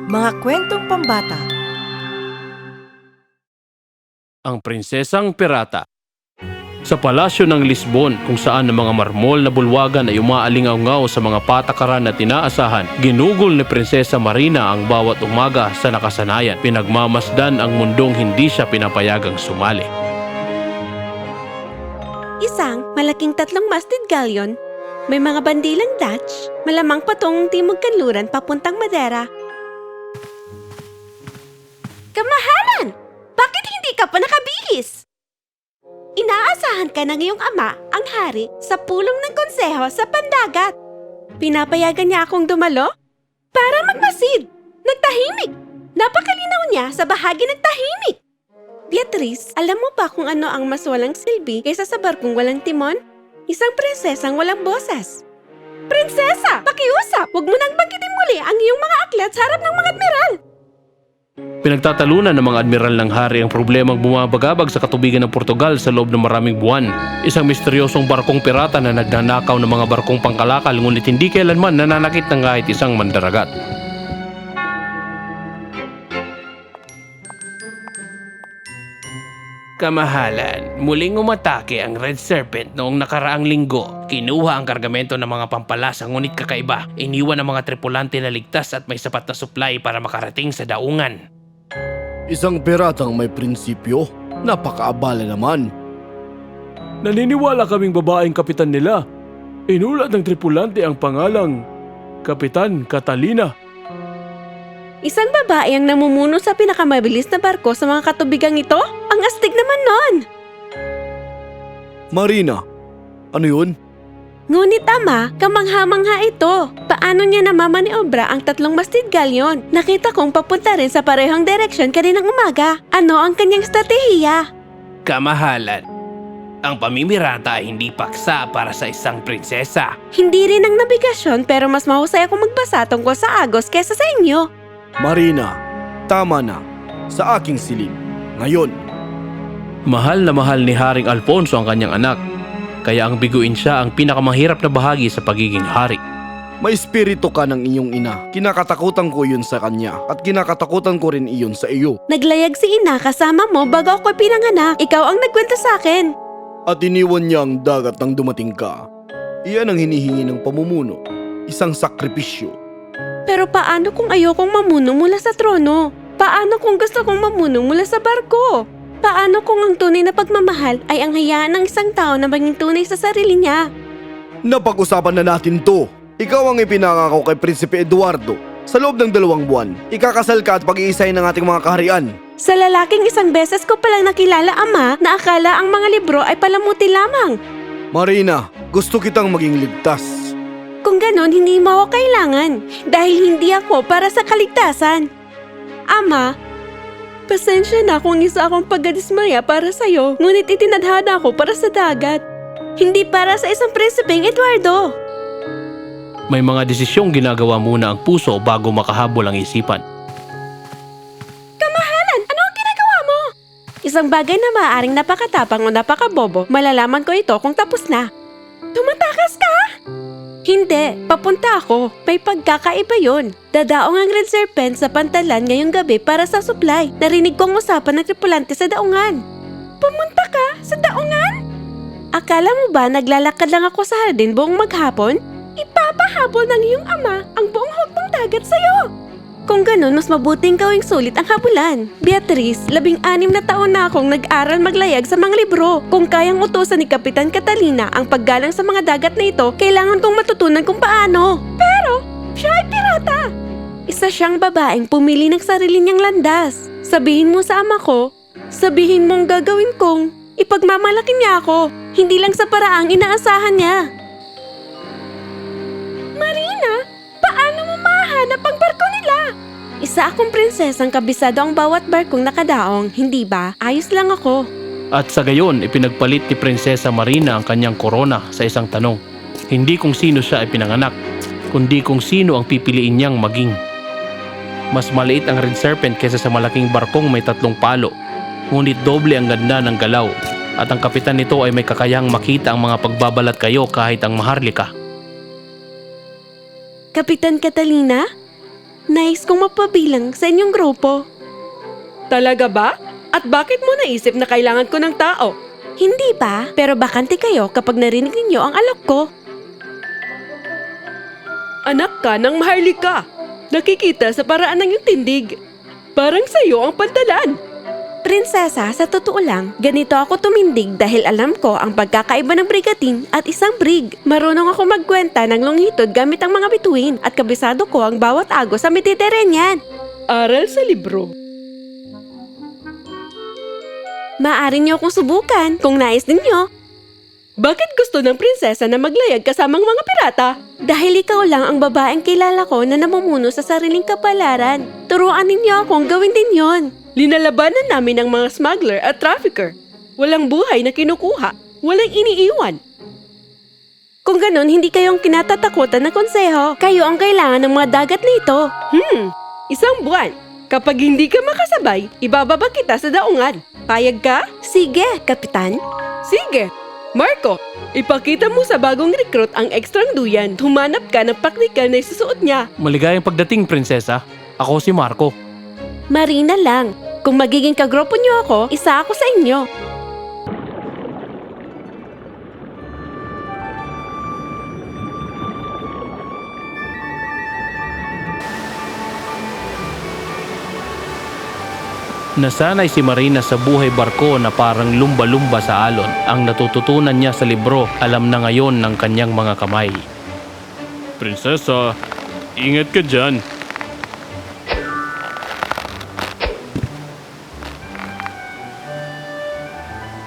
Mga kwentong pambata. Ang Prinsesang Pirata. Sa palasyo ng Lisbon, kung saan ang mga marmol na bulwagan ay umaalingaw-ngaw sa mga patakaran na tinaasahan, ginugol ni Prinsesa Marina ang bawat umaga sa nakasanayan. Pinagmamasdan ang mundong hindi siya pinapayagang sumali. Isang malaking tatlong masted galleon, may mga bandilang Dutch, malamang patungong timog kanluran papuntang Madeira. Kamahalan! Bakit hindi ka pa nakabihis? Inaasahan ka ng iyong ama, ang hari, sa pulong ng konseho sa pandagat. Pinapayagan niya akong dumalo? Para magmasid! Nagtahimik! Napakalinaw niya sa bahagi ng tahimik! Beatrice, alam mo ba kung ano ang mas walang silbi kaysa sa barkong walang timon? Isang prinsesang walang boses. Prinsesa! Pakiusap! Huwag mo nang banggitin muli ang iyong mga aklat sa harap ng mga admiral! Pinagtatalunan ng mga admiral ng hari ang problemang bumabagabag sa katubigan ng Portugal sa loob ng maraming buwan. Isang misteryosong barkong pirata na nagnanakaw ng mga barkong pangkalakal ngunit hindi kailanman nananakit ng kahit isang mandaragat. Kamahalan, muling umatake ang Red Serpent noong nakaraang linggo. Kinuha ang kargamento ng mga pampalasa ngunit kakaiba. Iniwan ang mga tripulante na ligtas at may sapat na supply para makarating sa daungan. Isang piratang may prinsipyo? Napakaabala naman. Naniniwala kaming babaeng kapitan nila. Inulat ng tripulante ang pangalang Kapitan Catalina. Isang babae ang namumuno sa pinakamabilis na barko sa mga katubigang ito? Ang astig naman nun! Marina, ano yun? Ngunit ama, kamangha-mangha ito. Paano niya namamaniobra ang tatlong masted galleon? Nakita kong papunta rin sa parehong direksyon kaninang umaga. Ano ang kanyang estratehiya? Kamahalan, ang pamimirata ay hindi paksa para sa isang prinsesa. Hindi rin ang nabigasyon pero mas mahusay akong magbasa tungkol sa Agos kesa sa inyo. Marina, tama na. Sa aking silid. Ngayon. Mahal na mahal ni Haring Alfonso ang kanyang anak. Kaya ang biguin siya ang pinakamahirap na bahagi sa pagiging hari. May espiritu ka ng inyong ina. Kinakatakutan ko yun sa kanya at kinakatakutan ko rin iyon sa iyo. Naglayag si ina kasama mo bago ako pinanganak. Ikaw ang nagkwento sa akin. At iniwan niya ang dagat nang dumating ka. Iyan ang hinihingi ng pamumuno. Isang sakripisyo. Pero paano kung ayokong mamuno mula sa trono? Paano kung gusto kong mamuno mula sa barko? Paano kung ang tunay na pagmamahal ay ang hayaan ng isang tao na maging tunay sa sarili niya? Napag-usapan na natin to. Ikaw ang ipinangako kay Prinsipe Eduardo. Sa loob ng 2 buwan, ikakasal ka at pag-iisahin ng ating mga kaharian. Sa lalaking isang beses ko palang nakilala ama na akala ang mga libro ay palamuti lamang. Marina, gusto kitang maging ligtas. Kung ganon, hindi mo ako kailangan dahil hindi ako para sa kaligtasan. Ama, pasensya na kung isa akong pagkadismaya para sa'yo, ngunit itinadhana ako para sa dagat. Hindi para sa isang prinsipeng Eduardo. May mga desisyong ginagawa muna ang puso bago makahabol ang isipan. Kamahalan, ano ang ginagawa mo? Isang bagay na maaaring napakatapang o napakabobo, malalaman ko ito kung tapos na. Tumatakas ka? Hindi, papunta ako. May pagkakaiba yun. Dadaong ang Red Serpent sa pantalan ngayong gabi para sa supply. Narinig kong usapan ng tripulante sa daungan. Pumunta ka sa daungan? Akala mo ba naglalakad lang ako sa hardin buong maghapon? Ipapahabol ng iyong ama ang buong hukbong dagat sa'yo. Kung ganun, mas mabuting gawing sulit ang habulan. Beatrice, 16 na taon na akong nag-aral maglayag sa mga libro. Kung kayang utusan ni Kapitan Catalina ang paggalang sa mga dagat na ito, kailangan kong matutunan kung paano. Pero, siya ay pirata. Isa siyang babaeng pumili ng sarili niyang landas. Sabihin mo sa ama ko, sabihin mong gagawin kong ipagmamalaki niya ako, hindi lang sa paraang inaasahan niya. Marina, paano mo mahanap ang barko nila? Isa akong prinsesang kabisado ang bawat barkong nakadaong, hindi ba? Ayos lang ako. At sa gayon, ipinagpalit ni Prinsesa Marina ang kanyang korona sa isang tanong. Hindi kung sino siya ay pinanganak, kundi kung sino ang pipiliin niyang maging. Mas maliit ang Red Serpent kaysa sa malaking barkong may 3 palo, ngunit doble ang ganda ng galaw. At ang kapitan nito ay may kakayahang makita ang mga pagbabalat kayo kahit ang maharlika. Kapitan Catalina? Nais kong mapabilang sa inyong grupo. Talaga ba? At bakit mo naisip na kailangan ko ng tao? Hindi ba? Pero bakante kayo kapag narinig ninyo ang alok ko. Anak ka ng maharlika. Nakikita sa paraan ng iyong tindig. Parang sa'yo ang pantalan. Prinsesa, sa totoo lang, ganito ako tumindig dahil alam ko ang pagkakaiba ng brigatin at isang brig. Marunong ako magkwenta ng longitud gamit ang mga bituin at kabisado ko ang bawat agos sa Mediterranean. Aral sa libro. Maaari niyo akong subukan kung nais ninyo. Bakit gusto ng prinsesa na maglayag kasamang mga pirata? Dahil ikaw lang ang babaeng kilala ko na namumuno sa sariling kapalaran. Turuan ninyo akong gawin din yon. Linalabanan namin ang mga smuggler at trafficker. Walang buhay na kinukuha. Walang iniiwan. Kung ganun, hindi kayong kinatatakutan ng konseho. Kayo ang kailangan ng mga dagat nito. Isang buwan. Kapag hindi ka makasabay, ibababa kita sa daungan. Payag ka? Sige, Kapitan. Sige. Marco, ipakita mo sa bagong recruit ang ekstrang duyan. Humanap ka ng praktikal na isusuot niya. Maligayang pagdating, prinsesa. Ako si Marco. Marina lang. Kung magiging kagrupo niyo ako, isa ako sa inyo. Nasanay si Marina sa buhay barko na parang lumba-lumba sa alon. Ang natututunan niya sa libro, alam na ngayon ng kanyang mga kamay. Prinsesa, ingat ka dyan.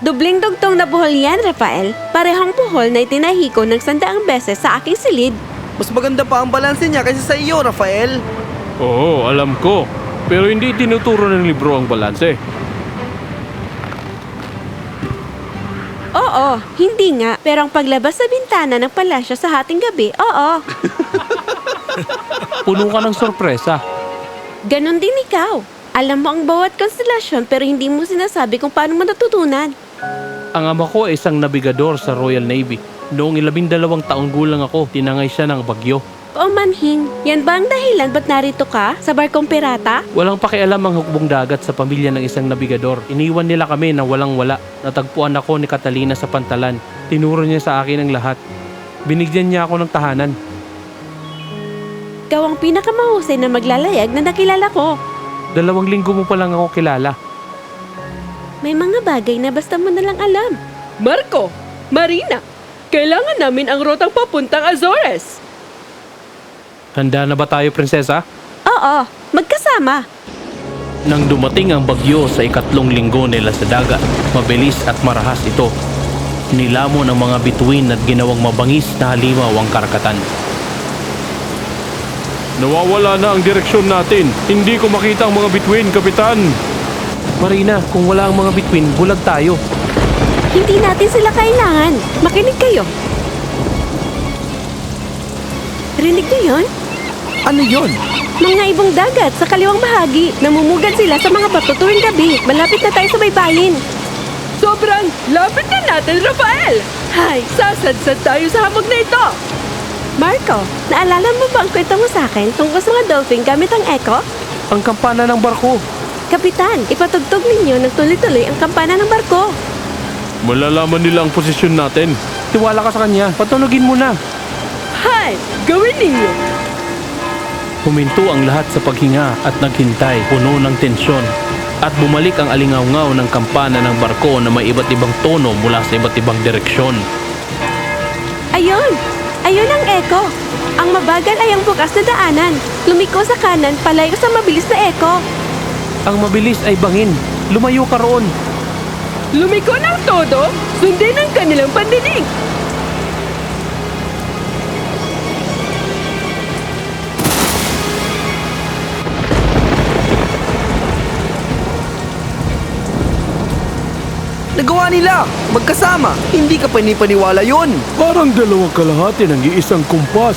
Dubling dugtong na buhol yan, Rafael. Parehong buhol na itinahi ko ng 100 beses sa aking silid. Mas maganda pa ang balanse niya kaysa sa iyo, Rafael. Oo, alam ko. Pero hindi tinuturo ng libro ang balanse. Oo, hindi nga. Pero ang paglabas sa bintana ng palasyo sa hating gabi, oo. Puno ka ng sorpresa. Ganon din ikaw. Alam mo ang bawat konstelasyon pero hindi mo sinasabi kung paano mo natutunan. Ang ama ko ay isang nabigador sa Royal Navy. Noong 12 taong gulang ako, tinangay siya ng bagyo. O manhing, yan ba ang dahilan ba't narito ka sa barkong pirata? Walang pakialam ang hukbong dagat sa pamilya ng isang nabigador. Iniwan nila kami na walang-wala. Natagpuan ako ni Catalina sa pantalan. Tinuro niya sa akin ang lahat. Binigyan niya ako ng tahanan. Ikaw ang pinakamahusay na maglalayag na nakilala ko. 2 linggo mo pa lang ako kilala. May mga bagay na basta mo nalang alam. Marco! Marina! Kailangan namin ang rotang papuntang Azores! Handa na ba tayo, prinsesa? Oo, magkasama. Nang dumating ang bagyo sa 3 linggo nila sa dagat, mabilis at marahas ito. Nilamon ang mga bituin at ginawang mabangis na halimaw ang karagatan. Nawawala na ang direksyon natin. Hindi ko makita ang mga bituin, Kapitan. Marina, kung wala ang mga bituin, bulag tayo. Hindi natin sila kailangan. Makinig kayo. Rinig niyo yun? Ano yon? Mga ibong dagat sa kaliwang bahagi. Namumugad sila sa mga bato tuwing gabi. Malapit na tayo sa baybayin. Sobrang lapit na natin, Rafael! Hay, sasadsad tayo sa hamog na ito! Marco, naalala mo ba ang kwento mo sa akin tungkol sa mga dolphin gamit ang echo? Ang kampana ng barko. Kapitan, ipatugtog ninyo ng tuloy-tuloy ang kampana ng barko. Malalaman nila ang posisyon natin. Tiwala ka sa kanya. Patunogin mo na. Hay, gawin ninyo! Huminto ang lahat sa paghinga at naghintay, puno ng tensyon. At bumalik ang alingaw-ngaw ng kampana ng barko na may iba't ibang tono mula sa iba't ibang direksyon. Ayun! Ayun ang echo! Ang mabagal ay ang bukas na daanan. Lumiko sa kanan, palayo sa mabilis na echo. Ang mabilis ay bangin. Lumayo ka roon. Lumiko ng todo, sundin ang kanilang pandinig. Nagawa nila! Magkasama! Hindi ka panipaniwala yon. Parang 2 kalahati ng iisang kumpas.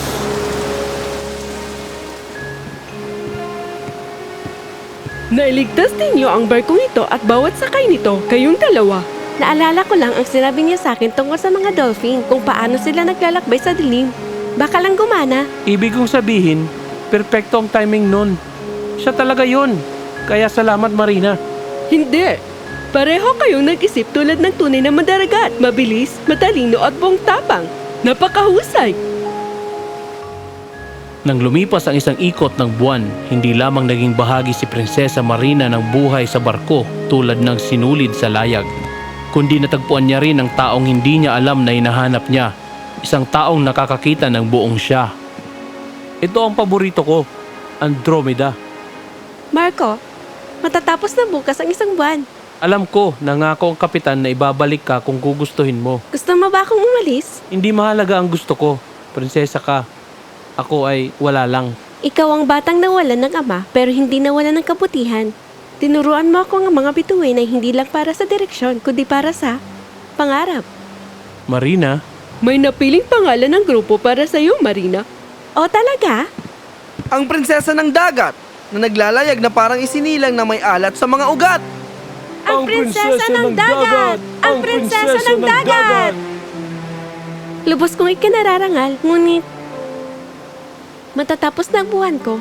Nailigtas ninyo ang barkong ito at bawat sakay nito, kayong dalawa. Naalala ko lang ang sinabi niya sa akin tungkol sa mga dolphin, kung paano sila naglalakbay sa dilim. Baka lang gumana. Ibig kong sabihin, Perpekto ang timing nun. Siya talaga yun. Kaya salamat, Marina. Hindi. Pareho kayong nag-isip tulad ng tunay na mandaragat. Mabilis, matalino at buong tapang. Napakahusay. Nang lumipas ang isang ikot ng buwan, hindi lamang naging bahagi si Prinsesa Marina ng buhay sa barko tulad ng sinulid sa layag, kundi natagpuan niya rin ang taong hindi niya alam na hinahanap niya, isang taong nakakakita ng buong siya. Ito ang paborito ko, Andromeda. Marco, matatapos na bukas ang isang buwan. Alam ko, nangako ang kapitan na ibabalik ka kung gugustuhin mo. Gusto mo ba akong umalis? Hindi mahalaga ang gusto ko, prinsesa ka. Ako ay wala lang. Ikaw ang batang nawalan ng ama pero hindi nawalan ng kabutihan. Tinuruan mo ako ng mga bituin ay hindi lang para sa direksyon kundi para sa pangarap. Marina? May napiling pangalan ng grupo para sa iyo, Marina. O talaga? Ang prinsesa ng dagat na naglalayag na parang isinilang na may alat sa mga ugat. Ang prinsesa ng dagat! Ang prinsesa ng dagat! Lubos kong ikinararangal, ngunit matatapos na ang buwan ko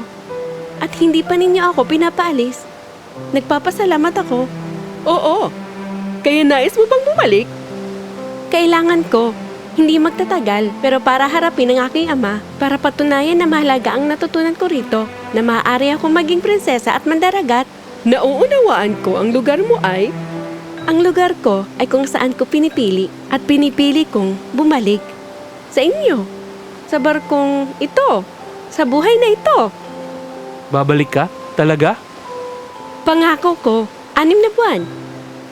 at hindi pa ninyo ako pinapaalis. Nagpapasalamat ako. Oo. Kaya nais mo bang bumalik? Kailangan ko. Hindi magtatagal, pero para harapin ang aking ama, para patunayan na mahalaga ang natutunan ko rito, na maaari akong maging prinsesa at mandaragat. Nauunawaan ko ang lugar mo ay? Ang lugar ko ay kung saan ko pinipili at pinipili kong bumalik. Sa inyo. Sa barkong ito. Sa buhay na ito. Babalik ka? Talaga? Pangako ko, 6 na buwan.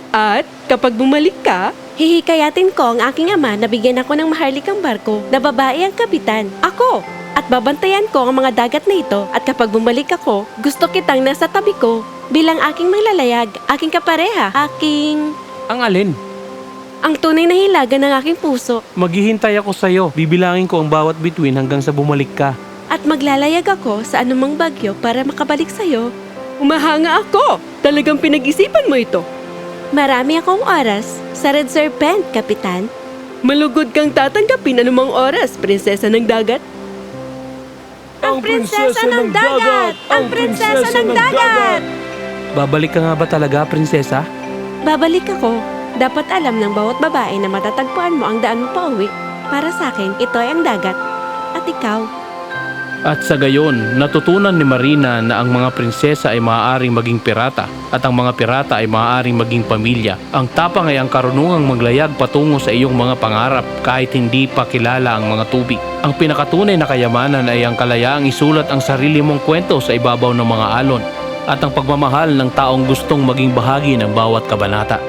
At kapag bumalik ka, hihikayatin ko ang aking ama na bigyan ako ng maharlikang barko na babae ang kapitan. Ako! At babantayan ko ang mga dagat na ito at kapag bumalik ako, gusto kitang nasa tabi ko bilang aking manglalayag, aking kapareha, aking... Ang alin? Ang tunay na hilaga ng aking puso. Maghihintay ako sa'yo. Bibilangin ko ang bawat bituin hanggang sa bumalik ka. At maglalayag ako sa anumang bagyo para makabalik sa'yo. Umahanga ako! Talagang pinag-isipan mo ito. Marami akong oras sa Red Serpent, Kapitan. Malugod kang tatanggapin anumang oras, Prinsesa ng Dagat. Ang Prinsesa ng Dagat! Ang Prinsesa ng Dagat! Babalik ka nga ba talaga, prinsesa? Babalik ako. Dapat alam ng bawat babae na matatagpuan mo ang daan mo pauwi. Para sa akin, ito ay ang dagat. At ikaw. At sa gayon, natutunan ni Marina na ang mga prinsesa ay maaaring maging pirata at ang mga pirata ay maaaring maging pamilya. Ang tapang ay ang karunungang maglayag patungo sa iyong mga pangarap kahit hindi pa kilala ang mga tubig. Ang pinakatunay na kayamanan ay ang kalayaang isulat ang sarili mong kwento sa ibabaw ng mga alon at ang pagmamahal ng taong gustong maging bahagi ng bawat kabanata.